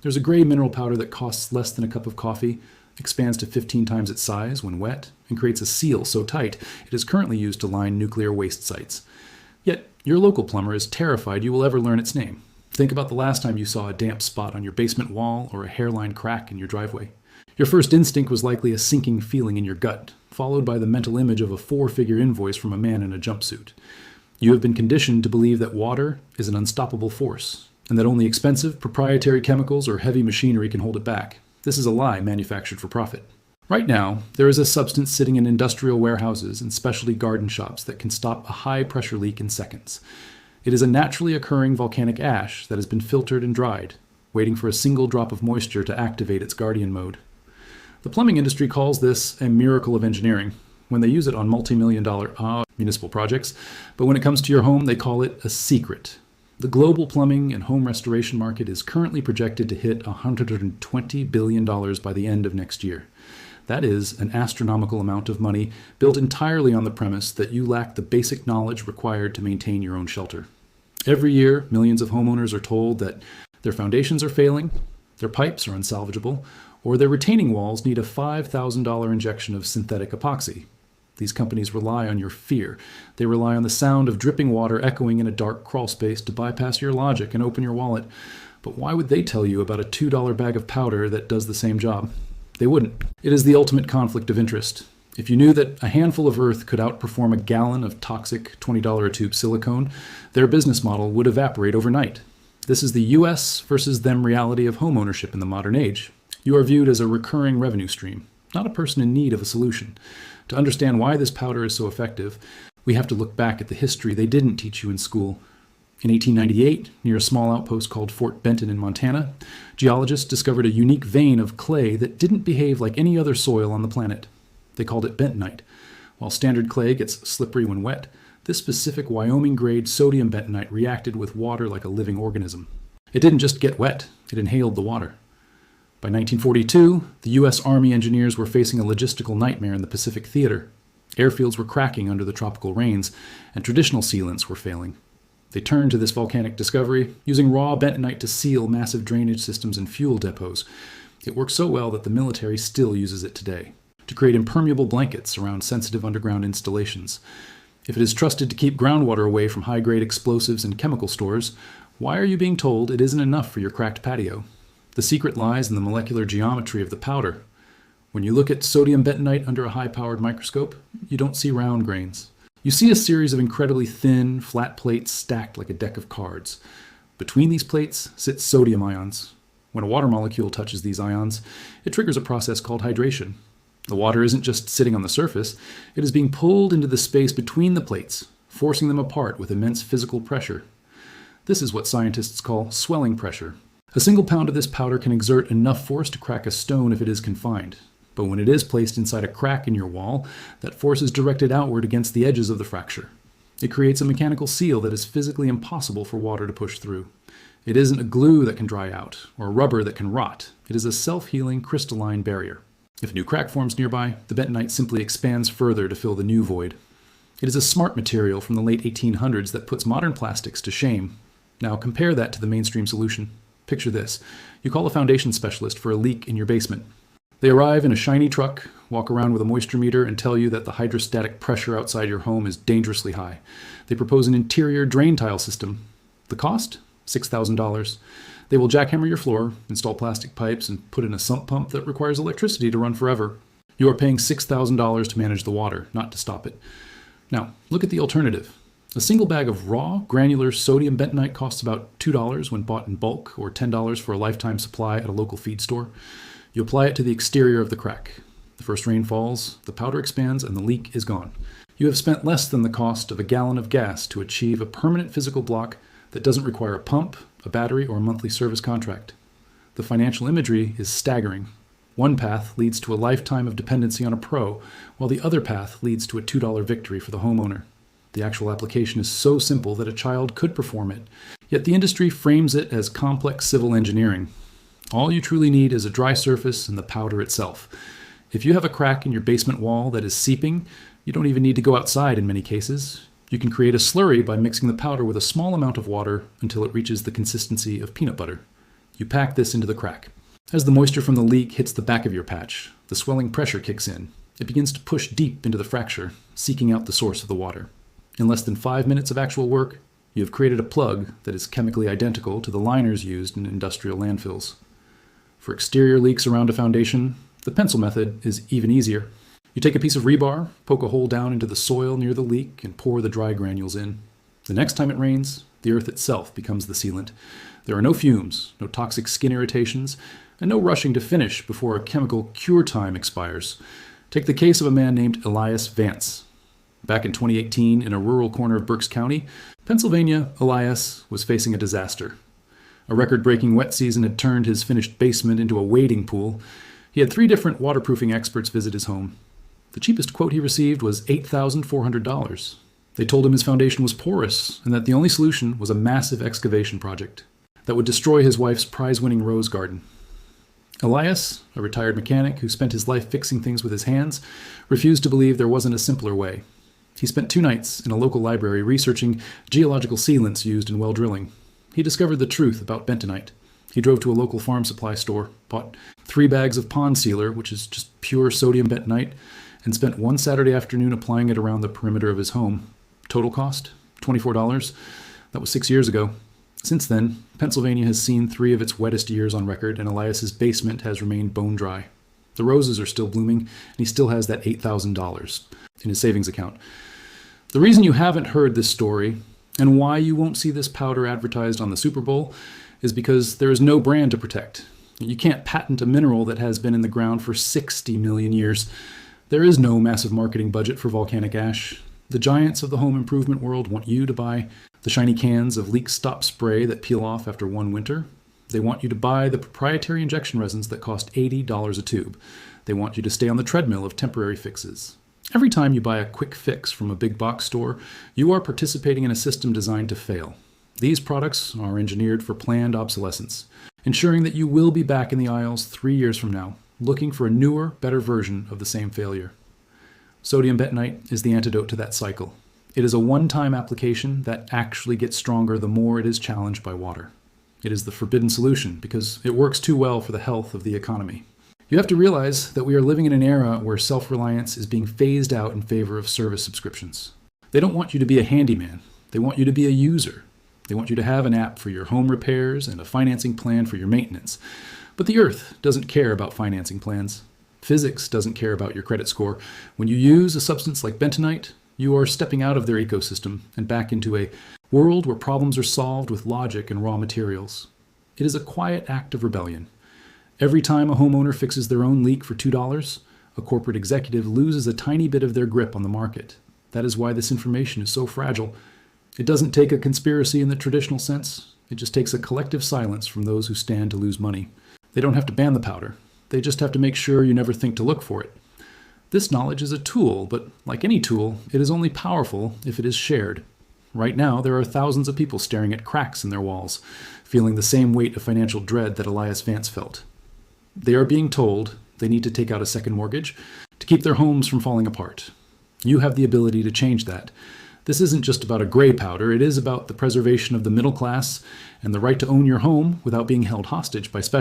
There's a gray mineral powder that costs less than a cup of coffee, expands to 15 times its size when wet, and creates a seal so tight it is currently used to line nuclear waste sites. Yet, your local plumber is terrified you will ever learn its name. Think about the last time you saw a damp spot on your basement wall or a hairline crack in your driveway. Your first instinct was likely a sinking feeling in your gut, followed by the mental image of a 4-figure invoice from a man in a jumpsuit. You have been conditioned to believe that water is an unstoppable force, and that only expensive, proprietary chemicals or heavy machinery can hold it back. This is a lie manufactured for profit. Right now, there is a substance sitting in industrial warehouses and specialty garden shops that can stop a high-pressure leak in seconds. It is a naturally occurring volcanic ash that has been filtered and dried, waiting for a single drop of moisture to activate its guardian mode. The plumbing industry calls this a miracle of engineering when they use it on multi-million-dollar municipal projects, but when it comes to your home, they call it a secret. The global plumbing and home restoration market is currently projected to hit $120 billion by the end of next year. That is an astronomical amount of money built entirely on the premise that you lack the basic knowledge required to maintain your own shelter. Every year, millions of homeowners are told that their foundations are failing, their pipes are unsalvageable, or their retaining walls need a $5,000 injection of synthetic epoxy. These companies rely on your fear. They rely on the sound of dripping water echoing in a dark crawl space to bypass your logic and open your wallet. But why would they tell you about a $2 bag of powder that does the same job? They wouldn't. It is the ultimate conflict of interest. If you knew that a handful of earth could outperform a gallon of toxic $20 a tube silicone, their business model would evaporate overnight. This is the US versus them reality of homeownership in the modern age. You are viewed as a recurring revenue stream, not a person in need of a solution. To understand why this powder is so effective, we have to look back at the history they didn't teach you in school. In 1898, near a small outpost called Fort Benton in Montana, geologists discovered a unique vein of clay that didn't behave like any other soil on the planet. They called it bentonite. While standard clay gets slippery when wet, this specific Wyoming-grade sodium bentonite reacted with water like a living organism. It didn't just get wet, it inhaled the water. By 1942, the U.S. Army engineers were facing a logistical nightmare in the Pacific Theater. Airfields were cracking under the tropical rains, and traditional sealants were failing. They turned to this volcanic discovery, using raw bentonite to seal massive drainage systems and fuel depots. It worked so well that the military still uses it today, to create impermeable blankets around sensitive underground installations. If it is trusted to keep groundwater away from high-grade explosives and chemical stores, why are you being told it isn't enough for your cracked patio? The secret lies in the molecular geometry of the powder. When you look at sodium bentonite under a high-powered microscope, you don't see round grains. You see a series of incredibly thin, flat plates stacked like a deck of cards. Between these plates sit sodium ions. When a water molecule touches these ions, it triggers a process called hydration. The water isn't just sitting on the surface, it is being pulled into the space between the plates, forcing them apart with immense physical pressure. This is what scientists call swelling pressure. A single pound of this powder can exert enough force to crack a stone if it is confined. But when it is placed inside a crack in your wall, that force is directed outward against the edges of the fracture. It creates a mechanical seal that is physically impossible for water to push through. It isn't a glue that can dry out, or a rubber that can rot. It is a self-healing crystalline barrier. If a new crack forms nearby, the bentonite simply expands further to fill the new void. It is a smart material from the late 1800s that puts modern plastics to shame. Now compare that to the mainstream solution. Picture this. You call a foundation specialist for a leak in your basement. They arrive in a shiny truck, walk around with a moisture meter, and tell you that the hydrostatic pressure outside your home is dangerously high. They propose an interior drain tile system. The cost? $6,000. They will jackhammer your floor, install plastic pipes, and put in a sump pump that requires electricity to run forever. You are paying $6,000 to manage the water, not to stop it. Now, look at the alternative. A single bag of raw, granular sodium bentonite costs about $2 when bought in bulk, or $10 for a lifetime supply at a local feed store. You apply it to the exterior of the crack. The first rain falls, the powder expands, and the leak is gone. You have spent less than the cost of a gallon of gas to achieve a permanent physical block that doesn't require a pump, a battery, or a monthly service contract. The financial imagery is staggering. One path leads to a lifetime of dependency on a pro, while the other path leads to a $2 victory for the homeowner. The actual application is so simple that a child could perform it, yet the industry frames it as complex civil engineering. All you truly need is a dry surface and the powder itself. If you have a crack in your basement wall that is seeping, you don't even need to go outside in many cases. You can create a slurry by mixing the powder with a small amount of water until it reaches the consistency of peanut butter. You pack this into the crack. As the moisture from the leak hits the back of your patch, the swelling pressure kicks in. It begins to push deep into the fracture, seeking out the source of the water. In less than 5 minutes of actual work, you have created a plug that is chemically identical to the liners used in industrial landfills. For exterior leaks around a foundation, the pencil method is even easier. You take a piece of rebar, poke a hole down into the soil near the leak, and pour the dry granules in. The next time it rains, the earth itself becomes the sealant. There are no fumes, no toxic skin irritations, and no rushing to finish before a chemical cure time expires. Take the case of a man named Elias Vance. Back in 2018, in a rural corner of Berks County, Pennsylvania, Elias was facing a disaster. A record-breaking wet season had turned his finished basement into a wading pool. He had 3 different waterproofing experts visit his home. The cheapest quote he received was $8,400. They told him his foundation was porous and that the only solution was a massive excavation project that would destroy his wife's prize-winning rose garden. Elias, a retired mechanic who spent his life fixing things with his hands, refused to believe there wasn't a simpler way. He spent 2 nights in a local library researching geological sealants used in well drilling. He discovered the truth about bentonite. He drove to a local farm supply store, bought 3 bags of pond sealer, which is just pure sodium bentonite, and spent one Saturday afternoon applying it around the perimeter of his home. Total cost? $24. That was 6 years ago. Since then, Pennsylvania has seen 3 of its wettest years on record, and Elias's basement has remained bone dry. The roses are still blooming, and he still has that $8,000 in his savings account. The reason you haven't heard this story, and why you won't see this powder advertised on the Super Bowl, is because there is no brand to protect. You can't patent a mineral that has been in the ground for 60 million years. There is no massive marketing budget for volcanic ash. The giants of the home improvement world want you to buy the shiny cans of leak stop spray that peel off after one winter. They want you to buy the proprietary injection resins that cost $80 a tube. They want you to stay on the treadmill of temporary fixes. Every time you buy a quick fix from a big box store, you are participating in a system designed to fail. These products are engineered for planned obsolescence, ensuring that you will be back in the aisles 3 years from now, looking for a newer, better version of the same failure. Sodium bentonite is the antidote to that cycle. It is a one-time application that actually gets stronger the more it is challenged by water. It is the forbidden solution because it works too well for the health of the economy. You have to realize that we are living in an era where self-reliance is being phased out in favor of service subscriptions. They don't want you to be a handyman. They want you to be a user. They want you to have an app for your home repairs and a financing plan for your maintenance. But the earth doesn't care about financing plans. Physics doesn't care about your credit score. When you use a substance like bentonite, you are stepping out of their ecosystem and back into a world where problems are solved with logic and raw materials. It is a quiet act of rebellion. Every time a homeowner fixes their own leak for $2, a corporate executive loses a tiny bit of their grip on the market. That is why this information is so fragile. It doesn't take a conspiracy in the traditional sense. It just takes a collective silence from those who stand to lose money. They don't have to ban the powder. They just have to make sure you never think to look for it. This knowledge is a tool, but like any tool, it is only powerful if it is shared. Right now, there are thousands of people staring at cracks in their walls, feeling the same weight of financial dread that Elias Vance felt. They are being told they need to take out a second mortgage to keep their homes from falling apart. You have the ability to change that. This isn't just about a gray powder, it is about the preservation of the middle class and the right to own your home without being held hostage by special